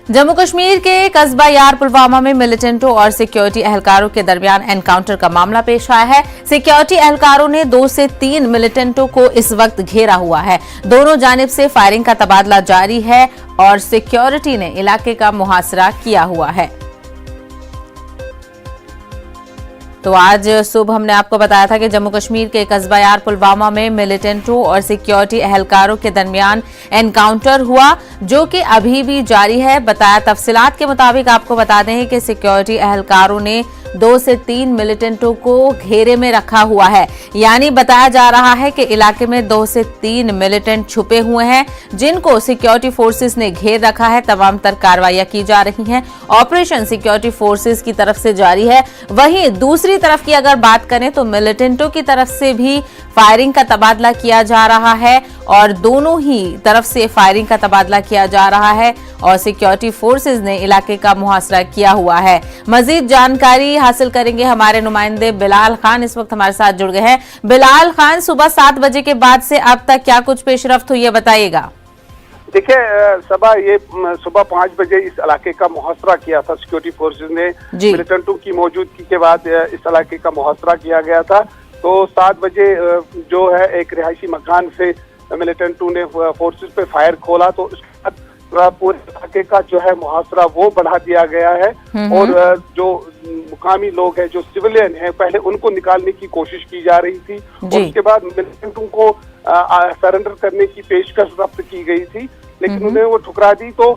जम्मू कश्मीर के कस्बा यार पुलवामा में मिलिटेंटों और सिक्योरिटी एहलकारों के दरमियान एनकाउंटर का मामला पेश आया है। सिक्योरिटी एहलकारों ने 2 से 3 मिलिटेंटों को इस वक्त घेरा हुआ है। दोनों जानिब से फायरिंग का तबादला जारी है और सिक्योरिटी ने इलाके का मुहासरा किया हुआ है। तो आज सुबह हमने आपको बताया था कि जम्मू कश्मीर के कस्बा यार पुलवामा में मिलिटेंटों और सिक्योरिटी एहलकारों के दरमियान एनकाउंटर हुआ, जो कि अभी भी जारी है। बताया तफसीलात के मुताबिक आपको बता दें कि सिक्योरिटी एहलकारों ने 2 से 3 मिलिटेंटों को घेरे में रखा हुआ है। यानी बताया जा रहा है कि इलाके में 2 से 3 मिलिटेंट छुपे हुए हैं, जिनको सिक्योरिटी फोर्सेस ने घेर रखा है। तमाम तर कार्रवाइयां की जा रही हैं। ऑपरेशन सिक्योरिटी फोर्सेस की तरफ से जारी है। वहीं दूसरी तरफ की अगर बात करें तो मिलिटेंटों की तरफ से भी फायरिंग का तबादला किया जा रहा है और दोनों ही तरफ से फायरिंग का तबादला किया जा रहा है और सिक्योरिटी फोर्सेस ने इलाके का मुहासरा किया हुआ है। मजीद जानकारी हासिल करेंगे हमारे नुमाइंदे बिलाल खान इस वक्त हमारे साथ जुड़ गए हैं। बिलाल खान, सुबह 7 बजे के बाद से अब तक क्या कुछ पेशरफ्त हुई है, बताइएगा। देखिए ये सुबह 5 बजे इस इलाके का मुहासरा किया था सिक्योरिटी फोर्सेस ने। मिलिटेंटों की मौजूदगी के बाद इस इलाके का मुहासरा किया गया था। तो 7 बजे जो है एक रिहायशी मकान से मिलिटेंटों ने फोर्सेस पे फायर खोला, तो उसके बाद पूरे इलाके का जो है मुहासरा वो बढ़ा दिया गया है। और जो मुकामी लोग हैं, जो सिविलियन हैं, पहले उनको निकालने की कोशिश की जा रही थी और उसके बाद मिलिटेंटों को सरेंडर करने की पेशकश रफ्त की गई थी, लेकिन उन्हें वो ठुकरा दी। तो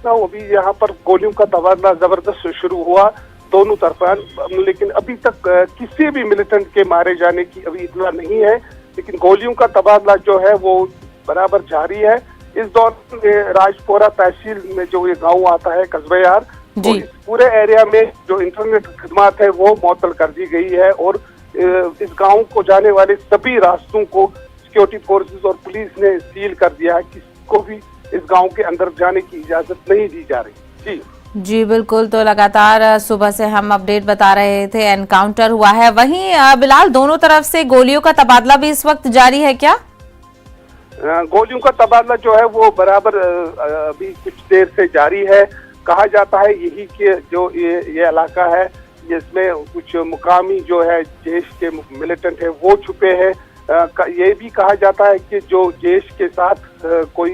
अभी यहाँ पर गोलियों का तबादला जबरदस्त शुरू हुआ दोनों तरफान, लेकिन अभी तक किसी भी मिलिटेंट के मारे जाने की अभी इत्तला नहीं है, लेकिन गोलियों का तबादला जो है वो बराबर जारी है। इस दौरान राजपोरा तहसील में जो ये गांव आता है कस्बा यार, तो इस पूरे एरिया में जो इंटरनेट खिदमत है वो मुअत्तल कर दी गई है और इस गांव को जाने वाले सभी रास्तों को सिक्योरिटी फोर्सेस और पुलिस ने सील कर दिया है। किसी को भी इस गांव के अंदर जाने की इजाजत नहीं दी जा रही। जी बिल्कुल, तो लगातार सुबह से हम अपडेट बता रहे थे, एनकाउंटर हुआ है। वहीं बिलाल, दोनों तरफ से गोलियों का तबादला भी इस वक्त जारी है क्या? गोलियों का तबादला जो है वो बराबर अभी कुछ देर से जारी है। कहा जाता है यही कि जो ये इलाका है जिसमें कुछ मुकामी जो है जैश के मिलिटेंट है वो छुपे हैं। ये भी कहा जाता है कि जो जैश के साथ कोई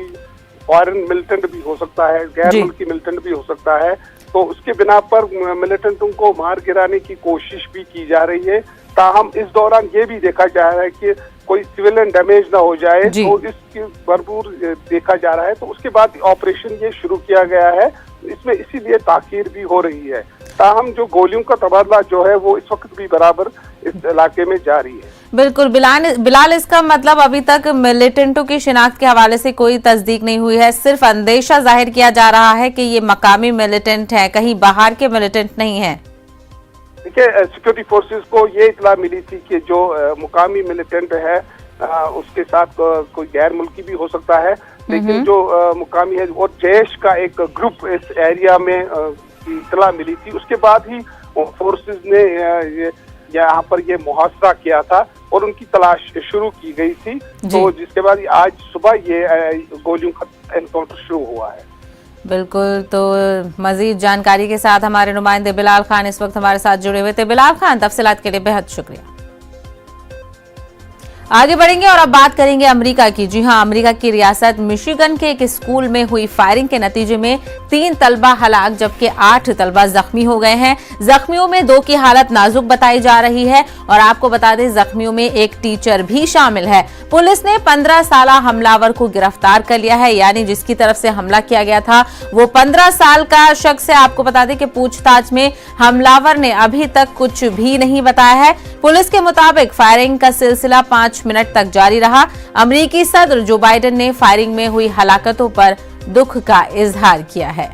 फॉरेन मिलिटेंट भी हो सकता है, गैर मुल्की मिलिटेंट भी हो सकता है, तो उसके बिना पर मिलिटेंटों को मार गिराने की कोशिश भी की जा रही है। ताहम इस दौरान ये भी देखा जा रहा है कि कोई सिविलियन डैमेज ना हो जाए, तो इसकी भरपूर देखा जा रहा है। तो उसके बाद ऑपरेशन ये शुरू किया गया है, इसमें इसीलिए ताखीर भी हो रही है। ताहम जो गोलियों का तबादला जो है वो इस वक्त भी बराबर इस इलाके में जारी है। बिल्कुल बिलाल, इसका मतलब अभी तक मिलिटेंटों की शिनाख्त के हवाले से कोई तस्दीक नहीं हुई है, सिर्फ अंदेशा जाहिर किया जा रहा है कि ये मकामी मिलिटेंट है, कहीं बाहर के मिलिटेंट नहीं है। देखिए, सिक्योरिटी फोर्सेस को ये इतला मिली थी कि जो मुकामी मिलिटेंट है उसके साथ कोई गैर मुल्की भी हो सकता है, लेकिन जो मुकामी है और जैश का एक ग्रुप इस एरिया में इतला मिली थी। उसके बाद ही फोर्सेस ने यहाँ पर ये मुहासरा किया था और उनकी तलाश शुरू की गई थी। तो जिसके बाद आज सुबह ये गोलियों का एनकाउंटर शुरू हुआ है। बिल्कुल, तो मजीद जानकारी के साथ हमारे नुमाइंदे बिलाल खान इस वक्त हमारे साथ जुड़े हुए थे। बिलाल खान, तफसीलात के लिए बेहद शुक्रिया। आगे बढ़ेंगे और अब बात करेंगे अमेरिका की। जी हां, अमेरिका की रियासत मिशिगन के एक स्कूल में हुई फायरिंग के नतीजे में 3 तलबा हलाक जबकि 8 तलबा जख्मी हो गए हैं। जख्मियों में 2 की हालत नाजुक बताई जा रही है और आपको बता दें जख्मियों में एक टीचर भी शामिल है। पुलिस ने 15 साल हमलावर को गिरफ्तार कर लिया है, यानी जिसकी तरफ से हमला किया गया था वो 15 साल का शख्स है। आपको बता दें कि पूछताछ में हमलावर ने अभी तक कुछ भी नहीं बताया है। पुलिस के मुताबिक फायरिंग का सिलसिला 5 मिनट तक जारी रहा। अमेरिकी सदर जो बाइडेन ने फायरिंग में हुई हलाकतों पर दुख का इजहार किया है।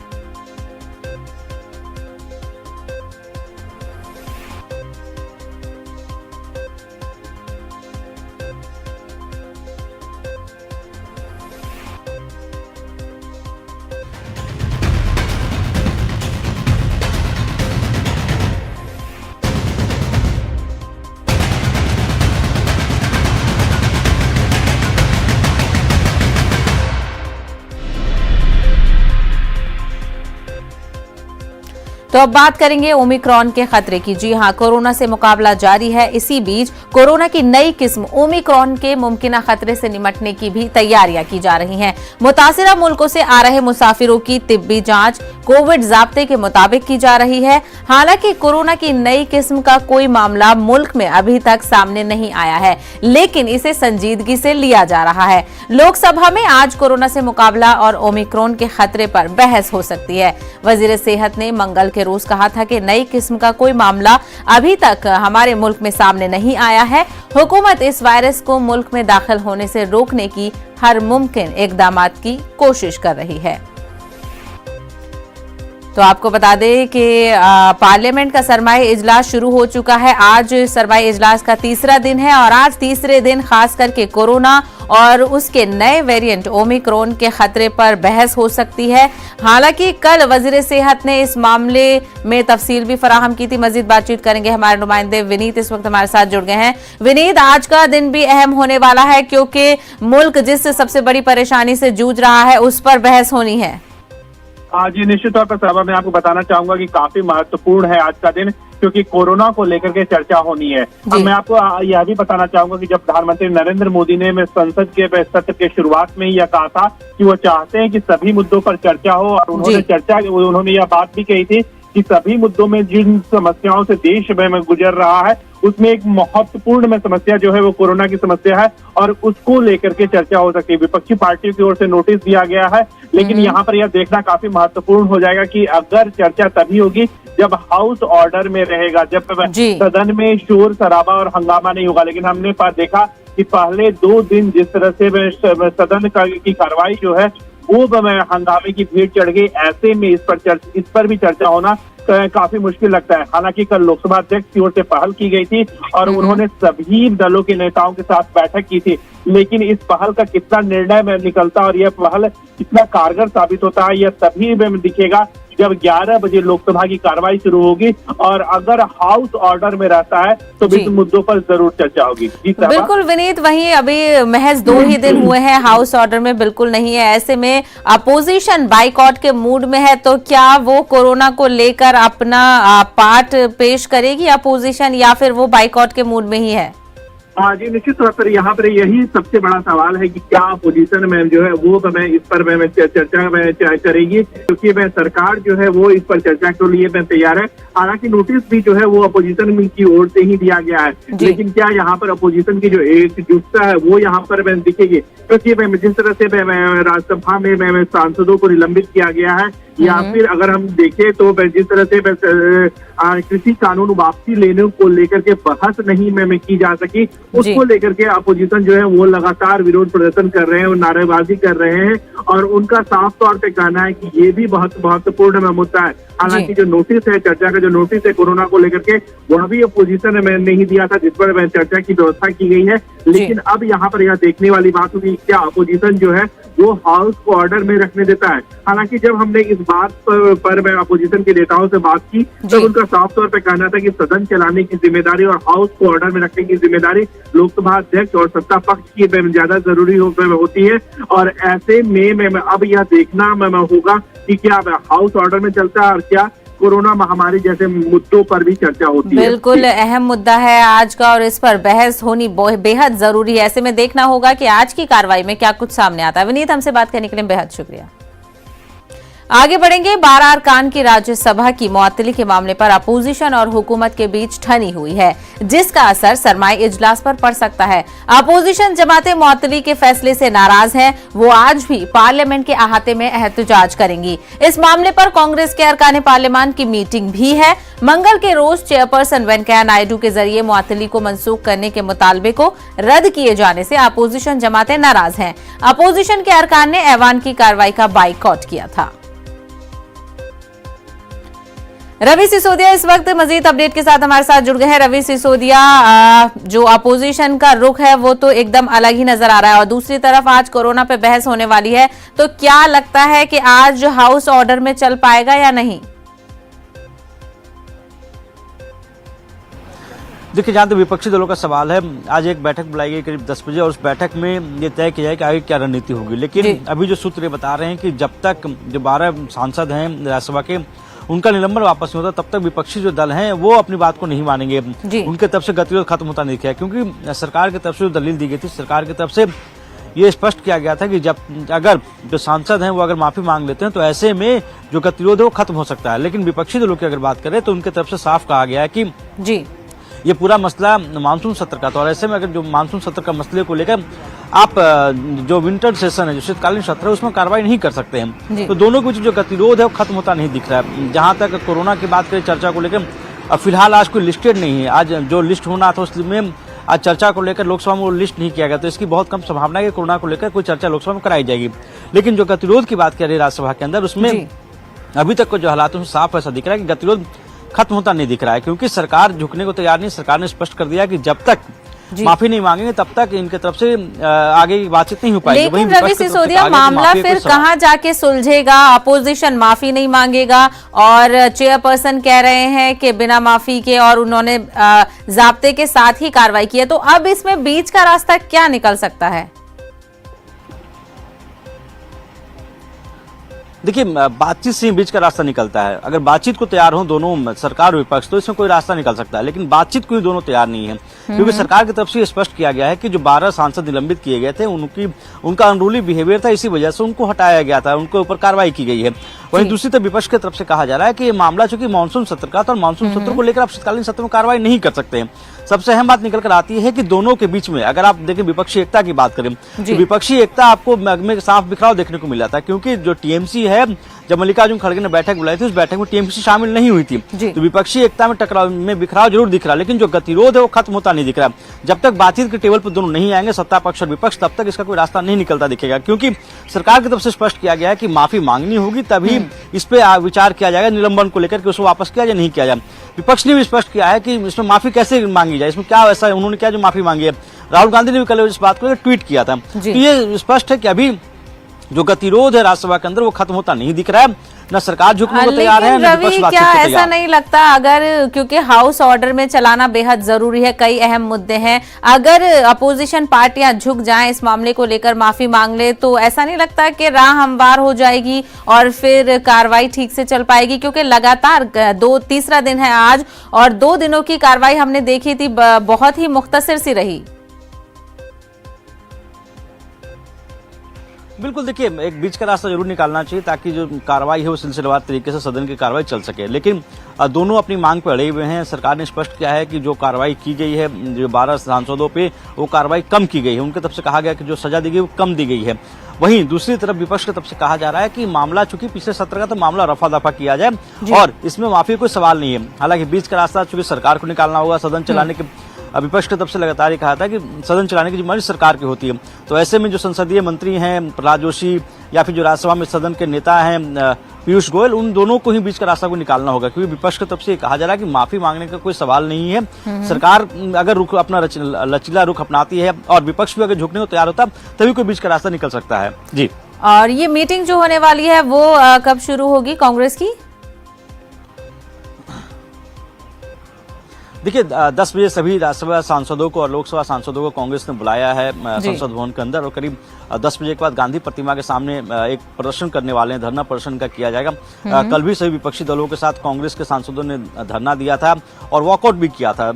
तो अब बात करेंगे ओमिक्रॉन के खतरे की। जी हां, कोरोना से मुकाबला जारी है। इसी बीच कोरोना की नई किस्म ओमिक्रॉन के मुमकिन खतरे से निपटने की भी तैयारियां की जा रही हैं। मुतासिरा मुल्कों से आ रहे मुसाफिरों की तिब्बी जांच कोविड ज़ाब्ते के मुताबिक की जा रही है। हालांकि कोरोना की नई किस्म का कोई मामला मुल्क में अभी तक सामने नहीं आया है, लेकिन इसे संजीदगी से लिया जा रहा है। लोकसभा में आज कोरोना से मुकाबला और ओमिक्रॉन के खतरे पर बहस हो सकती है। वजीर सेहत ने मंगल के रोज कहा था कि नई किस्म का कोई मामला अभी तक हमारे मुल्क में सामने नहीं आया है। हुकूमत इस वायरस को मुल्क में दाखिल होने से रोकने की हर मुमकिन इकदामात की कोशिश कर रही है। तो आपको बता दें कि पार्लियामेंट का सरमाई इजलास शुरू हो चुका है। आज सरमाई इजलास का तीसरा दिन है और आज तीसरे दिन खास करके कोरोना और उसके नए वेरिएंट ओमिक्रॉन के खतरे पर बहस हो सकती है। हालांकि कल वजीर सेहत ने इस मामले में तफसील भी फराहम की थी। मजीद बातचीत करेंगे हमारे नुमाइंदे विनीत इस वक्त हमारे साथ जुड़ गए हैं। विनीत, आज का दिन भी अहम होने वाला है क्योंकि मुल्क जिस सबसे बड़ी परेशानी से जूझ रहा है उस पर बहस होनी है। जी निश्चित तौर पर साहबा मैं आपको बताना चाहूंगा कि काफी महत्वपूर्ण है आज का दिन, क्योंकि कोरोना को लेकर के चर्चा होनी है। अब मैं आपको यह भी बताना चाहूंगा कि जब प्रधानमंत्री नरेंद्र मोदी ने संसद के सत्र के शुरुआत में यह कहा था कि वो चाहते हैं कि सभी मुद्दों पर चर्चा हो, और उन्होंने यह बात भी कही थी कि सभी मुद्दों में जिन समस्याओं से देश में गुजर रहा है उसमें एक महत्वपूर्ण में समस्या जो है वो कोरोना की समस्या है, और उसको लेकर के चर्चा हो सकती है। विपक्षी पार्टियों की ओर से नोटिस दिया गया है, लेकिन यहाँ पर यह देखना काफी महत्वपूर्ण हो जाएगा कि अगर चर्चा तभी होगी जब हाउस ऑर्डर में रहेगा, जब सदन में शोर शराबा और हंगामा नहीं होगा। लेकिन हमने देखा कि पहले 2 दिन जिस तरह से सदन की कार्रवाई जो है वो हंगामे की भीड़ चढ़ गई, ऐसे में इस पर भी चर्चा होना काफी मुश्किल लगता है। हालांकि कल लोकसभा अध्यक्ष की ओर से पहल की गई थी और उन्होंने सभी दलों के नेताओं के साथ बैठक की थी, लेकिन इस पहल का कितना निर्णय में निकलता और यह पहल कितना कारगर साबित होता है यह तभी में दिखेगा जब 11 बजे लोकसभा की कार्रवाई शुरू होगी, और अगर हाउस ऑर्डर में रहता है तो भी मुद्दों पर जरूर चर्चा होगी। बिल्कुल विनीत, वहीं अभी महज 2 ही दिन हुए हैं, हाउस ऑर्डर में बिल्कुल नहीं है। ऐसे में अपोजिशन बाइकॉट के मूड में है, तो क्या वो कोरोना को लेकर अपना पार्ट पेश करेगी अपोजिशन, या फिर वो बाइकॉट के मूड में ही है? जी निश्चित तौर पर यहाँ पर यही सबसे बड़ा सवाल है कि क्या अपोजिशन में जो है वो इस पर चर्चा करेगी, क्योंकि सरकार जो है वो इस पर चर्चा के लिए तैयार है। हालांकि नोटिस भी जो है वो अपोजिशन की ओर से ही दिया गया है, लेकिन क्या यहाँ पर अपोजिशन की जो एकजुटता है वो यहाँ पर दिखेगी? क्योंकि जिस तरह से राज्यसभा में सांसदों को निलंबित किया गया है, या फिर अगर हम देखें तो जिस तरह से कृषि कानून वापसी लेने को लेकर के बहस नहीं में की जा सकी, उसको लेकर के अपोजिशन जो है वो लगातार विरोध प्रदर्शन कर रहे हैं और नारेबाजी कर रहे हैं, और उनका साफ तौर पे कहना है कि ये भी बहुत महत्वपूर्ण मुद्दा है। हालांकि जो नोटिस है, चर्चा का जो नोटिस है कोरोना को लेकर के, वह भी अपोजिशन में नहीं दिया था जिस पर चर्चा की व्यवस्था की गई है। लेकिन अब यहाँ पर यह देखने वाली बात होगी क्या अपोजिशन जो है वो हाउस को ऑर्डर में रखने देता है। हालांकि जब हमने इस बात पर अपोजिशन के नेताओं से बात की तब उनका साफ तौर पर कहना था कि सदन चलाने की जिम्मेदारी और हाउस को ऑर्डर में रखने की जिम्मेदारी लोकसभा अध्यक्ष और सत्ता पक्ष की ज्यादा जरूरी होती है, और ऐसे में अब यह देखना होगा कि क्या हाउस ऑर्डर में चलता है और क्या कोरोना महामारी जैसे मुद्दों पर भी चर्चा होती है। बिल्कुल अहम मुद्दा है आज का और इस पर बहस होनी बेहद जरूरी है। ऐसे में देखना होगा कि आज की कार्रवाई में क्या कुछ सामने आता है। विनीत, हमसे बात करने के लिए बेहद शुक्रिया। आगे बढ़ेंगे। 12 अरकान की राज्यसभा की मुअत्तली के मामले पर अपोजिशन और हुकूमत के बीच ठनी हुई है, जिसका असर सरमाई इजलास पर पड़ सकता है। अपोजिशन जमातें मुअत्तली के फैसले से नाराज हैं। वो आज भी पार्लियामेंट के अहाते में एहतजाज करेंगी। इस मामले पर कांग्रेस के अरकान पार्लियामान की मीटिंग भी है। मंगल के रोज चेयरपर्सन वेंकैया नायडू के जरिए मुअत्तली को मनसूख करने के मुतालबे को रद्द किए जाने से अपोजिशन जमातें नाराज हैं। अपोजिशन के अरकान ने ऐवान की कार्रवाई का बाइकॉट किया था। रवि सिसोदिया इस वक्त मजीद अपडेट के साथ हमारे साथ जुड़ गए हैं। रवि सिसोदिया, जो अपोजिशन का रुख है वो तो एकदम अलग ही नजर आ रहा है, और दूसरी तरफ आज कोरोना पे बहस होने वाली है, तो क्या लगता है कि आज हाउस ऑर्डर में चल पाएगा या नहीं? देखिए, जहाँ तक विपक्षी दलों का सवाल है, आज एक बैठक बुलाई गई करीब 10 बजे और उस बैठक में ये तय किया जाए कि आगे क्या रणनीति होगी। लेकिन अभी जो सूत्र ये बता रहे हैं कि जब तक जो 12 सांसद हैं राज्यसभा के उनका निलंबन वापस नहीं होता तब तक विपक्षी जो दल हैं वो अपनी बात को नहीं मानेंगे। उनके तरफ से गतिरोध खत्म होता नहीं दिखा, क्योंकि सरकार की तरफ से जो दलील दी गई थी, सरकार की तरफ से ये स्पष्ट किया गया था कि अगर जो सांसद हैं वो अगर माफी मांग लेते हैं तो ऐसे में जो गतिरोध है वो खत्म हो सकता है। लेकिन विपक्षी दलों की अगर बात करें तो उनकी तरफ से साफ कहा गया है कि जी ये पूरा मसला मानसून सत्र का था, और ऐसे में अगर जो मानसून सत्र का मसले को लेकर आप जो विंटर सेशन है, जो शीतकालीन सत्र है, उसमें कार्रवाई नहीं कर सकते हैं। तो दोनों के बीच जो गतिरोध है वो खत्म होता नहीं दिख रहा है। जहां तक कोरोना की बात करें, चर्चा को लेकर फिलहाल आज कोई लिस्टेड नहीं है। आज जो लिस्ट होना था उसमें आज चर्चा को लेकर लोकसभा में वो लिस्ट नहीं किया गया, तो इसकी बहुत कम संभावना है कि कोरोना को लेकर कोई चर्चा लोकसभा में कराई जाएगी। लेकिन जो गतिरोध की बात करें राज्यसभा के अंदर, उसमें अभी तक को जो हालात है साफ ऐसा दिख रहा है कि गतिरोध खत्म होता नहीं दिख रहा है, क्योंकि सरकार झुकने को तैयार नहीं। सरकार ने स्पष्ट कर दिया कि जब तक माफी नहीं मांगेंगे तब तक इनके तरफ से आगे की बातचीत नहीं हो पाएगी। लेकिन रवि सिसोदिया, मामला फिर कहां जाके सुलझेगा? अपोजिशन माफी नहीं मांगेगा और चेयरपर्सन कह रहे हैं कि बिना माफी के, और उन्होंने जाब्ते के साथ ही कार्रवाई की है। तो अब इसमें बीच का रास्ता क्या निकल सकता है? देखिए, बातचीत से बीच का रास्ता निकलता है। अगर बातचीत को तैयार हो दोनों सरकार और विपक्ष, तो इसमें कोई रास्ता निकल सकता है। लेकिन बातचीत को ही दोनों तैयार नहीं है, क्योंकि सरकार की तरफ से स्पष्ट किया गया है कि जो 12 सांसद निलंबित किए गए थे उनका अनरूली बिहेवियर था, इसी वजह से उनको हटाया गया था, उनके ऊपर कार्रवाई की गई है। वहीं दूसरी तरफ विपक्ष की तरफ से कहा जा रहा है कि ये मामला चूंकि मानसून सत्र का था और मानसून सत्र को लेकर आप शीतकालीन सत्र में कार्रवाई नहीं कर सकते हैं। सबसे अहम बात निकल कर आती है कि दोनों के बीच में अगर आप देखें विपक्षी एकता की बात करें तो विपक्षी एकता आपको में साफ बिखराव देखने को मिला था, क्योंकि जो टीएमसी है, जब मल्लिकार्जुन खड़गे ने बैठक बुलाई थी, उस बैठक में टीएमसी शामिल नहीं हुई थी। तो विपक्षी एकता में टकराव में बिखराव जरूर दिख रहा है, लेकिन जो गतिरोध है वो खत्म होता नहीं दिख रहा। जब तक बातचीत के टेबल पर दोनों नहीं आएंगे, सत्ता पक्ष और विपक्ष, तब तक इसका कोई रास्ता नहीं निकलता दिखेगा, क्योंकि सरकार की तरफ से स्पष्ट किया गया है कि माफी मांगनी होगी तभी इस पे विचार किया जाएगा, निलंबन को लेकर के उसको वापस किया जाए नहीं किया जाए। विपक्ष ने भी स्पष्ट किया है कि इसमें माफी कैसे मांगी जाए, इसमें क्या ऐसा उन्होंने क्या जो माफी मांगी है। राहुल गांधी ने भी कल इस बात को ट्वीट किया था। तो ये स्पष्ट है कि अभी जो गतिरोध है राज्यसभा के अंदर वो खत्म होता नहीं दिख रहा है, न सरकार झुकने को तैयार है, न विपक्ष बातचीत को तैयार। ऐसा नहीं लगता, अगर क्योंकि हाउस ऑर्डर में चलाना बेहद जरूरी है, कई अहम मुद्दे हैं, अगर अपोजिशन पार्टियां झुक जाएं इस मामले को लेकर, माफी मांग ले, तो ऐसा नहीं लगता कि राह हमवार हो जाएगी और फिर कार्रवाई ठीक से चल पाएगी? क्योंकि लगातार तीसरा दिन है आज, और 2 दिनों की कार्रवाई हमने देखी थी, बहुत ही मुख्तसर सी रही। बिल्कुल, देखिए, एक बीच का रास्ता जरूर निकालना चाहिए ताकि जो कार्रवाई है वो सिलसिलेवार तरीके से सदन की कार्रवाई चल सके। लेकिन दोनों अपनी मांग पर अड़े हुए हैं। सरकार ने स्पष्ट किया है कि जो कार्रवाई की गई है, जो 12 सांसदों पे, वो कार्रवाई कम की गई है। उनकी तरफ से कहा गया कि जो सजा दी गई वो कम दी गई है। वहीं दूसरी तरफ विपक्ष की तरफ से कहा जा रहा है कि मामला चूंकि पिछले सत्र का, तो मामला रफा दफा किया जाए और इसमें माफी कोई सवाल नहीं है। हालांकि बीच का रास्ता चूंकि सरकार को निकालना होगा, सदन चलाने के विपक्ष की तरफ से लगातार ही कहा था कि सदन चलाने की जिम्मेदारी सरकार की होती है। तो ऐसे में जो संसदीय मंत्री हैं प्रहलाद जोशी या फिर जो राज्यसभा में सदन के नेता हैं पीयूष गोयल, उन दोनों को ही बीच का रास्ता को निकालना होगा, क्योंकि विपक्ष की तरफ से कहा जा रहा है कि माफी मांगने का कोई सवाल नहीं है। सरकार अगर रुख अपना लचीला रुख अपनाती है और विपक्ष भी अगर झुकने को तैयार होता तभी कोई बीच का रास्ता निकल सकता है। जी, और ये मीटिंग जो होने वाली है वो कब शुरू होगी कांग्रेस की? देखिए, 10 बजे सभी राज्यसभा सांसदों को और लोकसभा सांसदों को कांग्रेस ने बुलाया है संसद भवन के अंदर, और करीब 10 बजे के बाद गांधी प्रतिमा के सामने एक प्रदर्शन करने वाले हैं, धरना प्रदर्शन का किया जाएगा। कल भी सभी विपक्षी दलों के साथ कांग्रेस के सांसदों ने धरना दिया था और वॉकआउट भी किया था।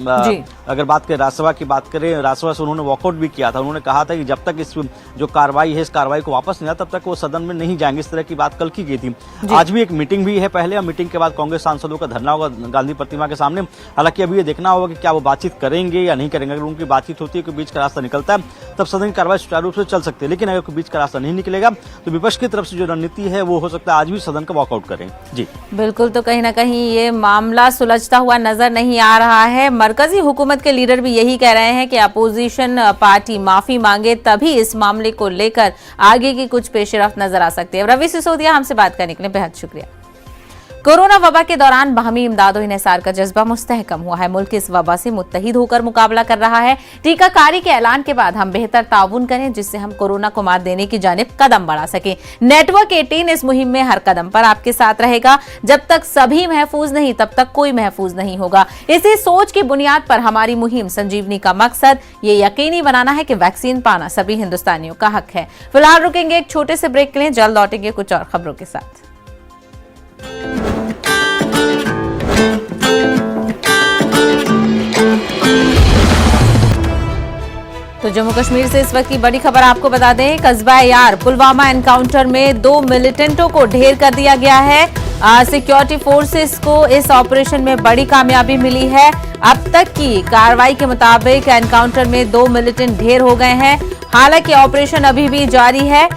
अगर बात करें राज्यसभा की बात करें, राज्यसभा से उन्होंने वॉकआउट भी किया था। उन्होंने कहा था कि जब तक इस जो कार्रवाई है, इस कार्रवाई को वापस नहीं आता तब तक वो सदन में नहीं जाएंगे। इस तरह की बात कल की गई थी। आज भी एक मीटिंग भी है पहले, और मीटिंग के बाद कांग्रेस सांसदों का धरना होगा गांधी प्रतिमा के सामने। हालांकि अभी ये देखना होगा कि क्या वो बातचीत करेंगे या नहीं करेंगे। अगर उनकी बातचीत होती है, कोई बीच का रास्ता निकलता है, तब सदन की कार्रवाई सुचारू रूप से चल सकती है। लेकिन अगर कोई बीच का रास्ता नहीं निकलेगा तो विपक्ष की तरफ से जो रणनीति है वो हो सकता है आज भी सदन का वॉकआउट करें। जी बिल्कुल, तो कहीं ना कहीं ये मामला सुलझता हुआ नजर नहीं आ रहा है। मरकजी हुकूमत के लीडर भी यही कह रहे हैं कि अपोजिशन पार्टी माफी मांगे तभी इस मामले को लेकर आगे की कुछ पेशरफ्त नजर आ सकती है। रवि सिसोदिया, हमसे बात करने के लिए बेहद शुक्रिया। कोरोना वबा के दौरान बाहमी इमदाद और इन्हिसार का जज्बा मुस्तहकम हुआ है। मुल्क इस वबा से मुत्तहिद होकर मुकाबला कर रहा है। टीकाकारी के ऐलान के बाद हम बेहतर ताउन करें, जिससे हम कोरोना को मात देने की जानिब कदम बढ़ा सकें। नेटवर्क 18 इस मुहिम में हर कदम पर आपके साथ रहेगा। जब तक सभी महफूज नहीं, तब तक कोई महफूज नहीं होगा। इसी सोच की बुनियाद पर हमारी मुहिम संजीवनी का मकसद ये यकीनी बनाना है कि वैक्सीन पाना सभी हिंदुस्तानियों का हक है। फिलहाल रुकेंगे एक छोटे से ब्रेक के लिए, जल्द लौटेंगे कुछ और खबरों के साथ। तो जम्मू कश्मीर से इस वक्त की बड़ी खबर आपको बता दें, कस्बा यार पुलवामा एनकाउंटर में 2 मिलिटेंटों को ढेर कर दिया गया है। सिक्योरिटी फोर्सेस को इस ऑपरेशन में बड़ी कामयाबी मिली है। अब तक की कार्रवाई के मुताबिक एनकाउंटर में 2 मिलिटेंट ढेर हो गए हैं। हालांकि ऑपरेशन अभी भी जारी है।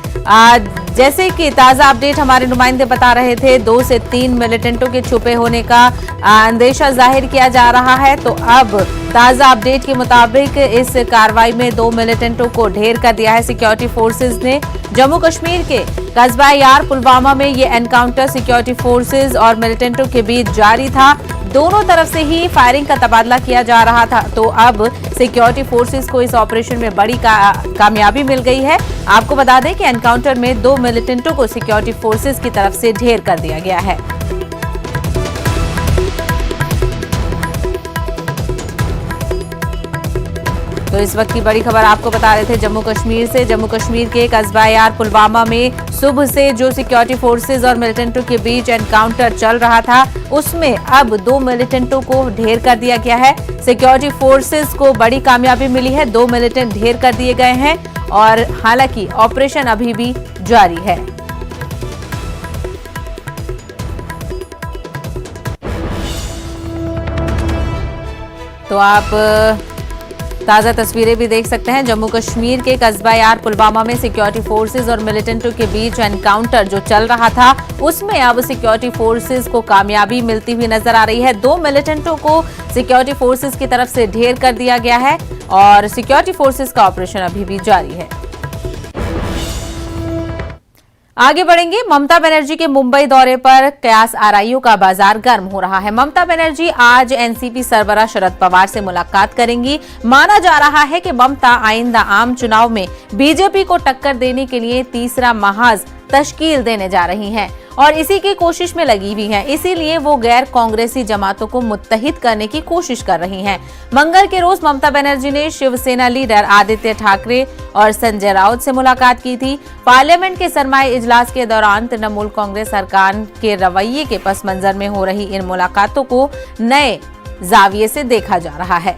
जैसे कि ताजा अपडेट हमारे नुमाइंदे बता रहे थे, 2 से 3 मिलिटेंटों के छुपे होने का अंदेशा जाहिर किया जा रहा है। तो अब ताजा अपडेट के मुताबिक इस कार्रवाई में 2 मिलिटेंटों को ढेर कर दिया है सिक्योरिटी फोर्सेज ने। जम्मू कश्मीर के कस्बा यार पुलवामा में ये एनकाउंटर सिक्योरिटी फोर्सेज और मिलिटेंटों के बीच जारी था। दोनों तरफ से ही फायरिंग का तबादला किया जा रहा था। तो अब सिक्योरिटी फोर्सेस को इस ऑपरेशन में बड़ी कामयाबी मिल गई है। आपको बता दें कि एनकाउंटर में 2 मिलिटेंटों को सिक्योरिटी फोर्सेस की तरफ से ढेर कर दिया गया है। तो इस वक्त की बड़ी खबर आपको बता रहे थे जम्मू कश्मीर से। जम्मू कश्मीर के कस्बा यार पुलवामा में सुबह से जो सिक्योरिटी फोर्सेज और मिलिटेंटों के बीच एनकाउंटर चल रहा था, उसमें अब 2 मिलिटेंटों को ढेर कर दिया गया है। सिक्योरिटी फोर्सेज को बड़ी कामयाबी मिली है। 2 मिलिटेंट ढेर कर दिए गए हैं और हालांकि ऑपरेशन अभी भी जारी है। तो आप ताजा तस्वीरें भी देख सकते हैं। जम्मू कश्मीर के कस्बा यार पुलवामा में सिक्योरिटी फोर्सेज और मिलिटेंटों के बीच एनकाउंटर जो चल रहा था, उसमें अब सिक्योरिटी फोर्सेज को कामयाबी मिलती हुई नजर आ रही है। 2 मिलिटेंटों को सिक्योरिटी फोर्सेज की तरफ से ढेर कर दिया गया है और सिक्योरिटी फोर्सेज का ऑपरेशन अभी भी जारी है। आगे बढ़ेंगे। ममता बनर्जी के मुंबई दौरे पर कयास आरआईओ का बाजार गर्म हो रहा है। ममता बनर्जी आज एनसीपी सरबराह शरद पवार से मुलाकात करेंगी। माना जा रहा है कि ममता आइंदा आम चुनाव में बीजेपी को टक्कर देने के लिए तीसरा महाज तश्कील देने जा रही हैं और इसी की कोशिश में लगी हुई हैं। इसीलिए वो गैर कांग्रेसी जमातों को मुत्तहिद करने की कोशिश कर रही हैं। मंगल के रोज ममता बनर्जी ने शिवसेना लीडर आदित्य ठाकरे और संजय राउत से मुलाकात की थी। पार्लियामेंट के सरमाई इजलास के दौरान तृणमूल कांग्रेस सरकार के रवैये के पस मंजर में हो रही इन मुलाकातों को नए जाविये से देखा जा रहा है।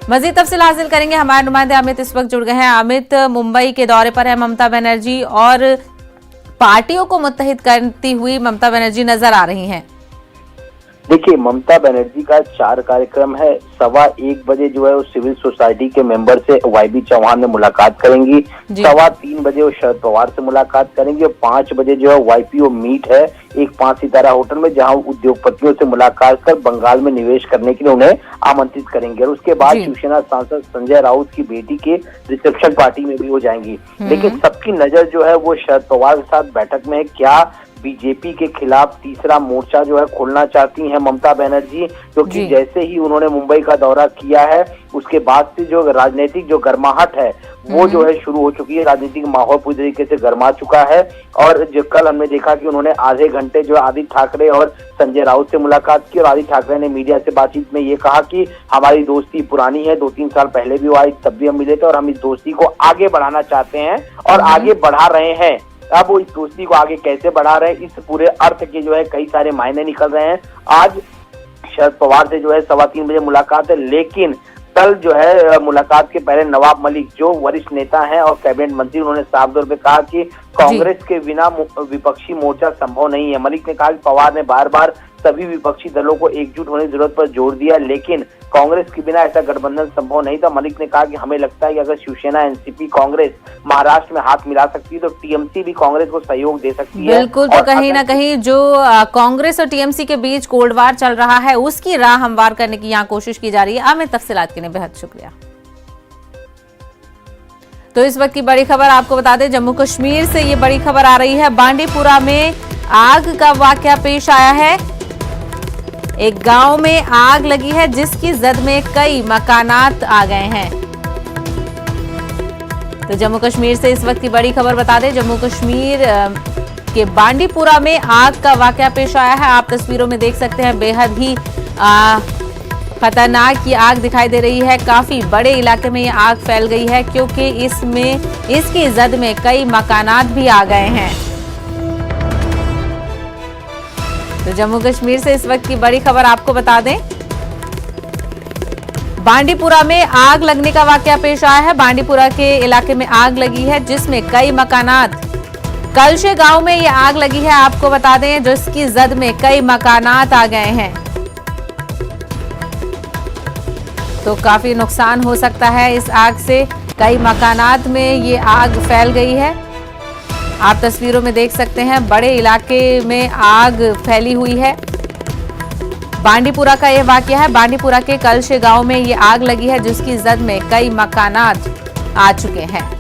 मजीद तफसील हासिल करेंगे। हमारे नुमाइंदे अमित इस वक्त जुड़ गए हैं। अमित, मुंबई के दौरे पर है ममता बनर्जी और पार्टियों को मुत्तहिद करती हुई ममता बनर्जी नजर आ रही हैं। देखिए, ममता बनर्जी का 4 कार्यक्रम है। 1:15 बजे जो है वो सिविल सोसाइटी के मेंबर से वाईबी चौहान में मुलाकात करेंगी। 3:15 बजे वो शरद पवार से मुलाकात करेंगी और 5 बजे जो है वाईपीओ मीट है एक 5 सितारा होटल में, जहां उद्योगपतियों से मुलाकात कर बंगाल में निवेश करने के लिए उन्हें आमंत्रित करेंगे और उसके बाद शिवसेना सांसद संजय राउत की बेटी के रिसेप्शन पार्टी में भी हो जाएंगी। लेकिन सबकी नजर जो है वो शरद पवार के साथ बैठक में है। क्या बीजेपी के खिलाफ तीसरा मोर्चा जो है खोलना चाहती हैं ममता बनर्जी, क्योंकि जैसे ही उन्होंने मुंबई का दौरा किया है उसके बाद से जो राजनीतिक जो गर्माहट है वो जो है शुरू हो चुकी है। राजनीतिक माहौल पूरी तरीके से गर्मा चुका है और जो कल हमने देखा कि उन्होंने आधे घंटे जो आदित्य ठाकरे और संजय राउत से मुलाकात की और आदित्य ठाकरे ने मीडिया से बातचीत में ये कहा कि हमारी दोस्ती पुरानी है, 2-3 साल पहले भी वो आई, तब भी हम मिले थे और हम इस दोस्ती को आगे बढ़ाना चाहते हैं और आगे बढ़ा रहे हैं। अब वो इस दोस्ती को आगे कैसे बढ़ा रहे हैं, इस पूरे अर्थ के जो है कई सारे मायने निकल रहे हैं। आज शरद पवार से जो है 3:15 बजे मुलाकात है, लेकिन कल जो है मुलाकात के पहले नवाब मलिक जो वरिष्ठ नेता हैं और कैबिनेट मंत्री, उन्होंने साफ तौर पे कहा कि कांग्रेस के बिना विपक्षी मोर्चा संभव नहीं है। मलिक ने कहा कि पवार ने बार बार सभी विपक्षी दलों को एकजुट होने की जरूरत पर जोर दिया, लेकिन कांग्रेस के बिना ऐसा गठबंधन संभव नहीं था। मलिक ने कहा कि हमें लगता है कि अगर शिवसेना एनसीपी कांग्रेस महाराष्ट्र में हाथ मिला सकती है तो टीएमसी भी कांग्रेस को सहयोग दे सकती है। बिल्कुल, तो कहीं ना कहीं जो कांग्रेस और टीएमसी के बीच कोल्ड वार चल रहा है उसकी राह हमवार करने की यहाँ कोशिश की जा रही है। हमें तफसीलात के लिए बेहद शुक्रिया। तो इस वक्त की बड़ी खबर आपको बता दें, जम्मू कश्मीर से ये बड़ी खबर आ रही है। बांडीपुरा में आग का वाकया पेश आया है। एक गांव में आग लगी है जिसकी जद में कई मकानात आ गए हैं। तो जम्मू कश्मीर से इस वक्त की बड़ी खबर बता दें, जम्मू कश्मीर के बांडीपुरा में आग का वाकया पेश आया है। आप तस्वीरों में देख सकते हैं, बेहद ही खतरनाक ये आग दिखाई दे रही है। काफी बड़े इलाके में ये आग फैल गई है क्योंकि इसकी जद में कई मकानात भी आ गए हैं। तो जम्मू कश्मीर से इस वक्त की बड़ी खबर आपको बता दें, बांडीपुरा में आग लगने का वाकया पेश आया है। बांडीपुरा के इलाके में आग लगी है जिसमें कई मकानात, कलशे गांव में ये आग लगी है आपको बता दें, जिसकी जद में कई मकानात आ गए हैं। तो काफी नुकसान हो सकता है इस आग से, कई मकानात में ये आग फैल गई है। आप तस्वीरों में देख सकते हैं बड़े इलाके में आग फैली हुई है। बांडीपुरा का यह वाकया है, बांडीपुरा के कलशे गांव में ये आग लगी है जिसकी जद में कई मकानात आ चुके हैं।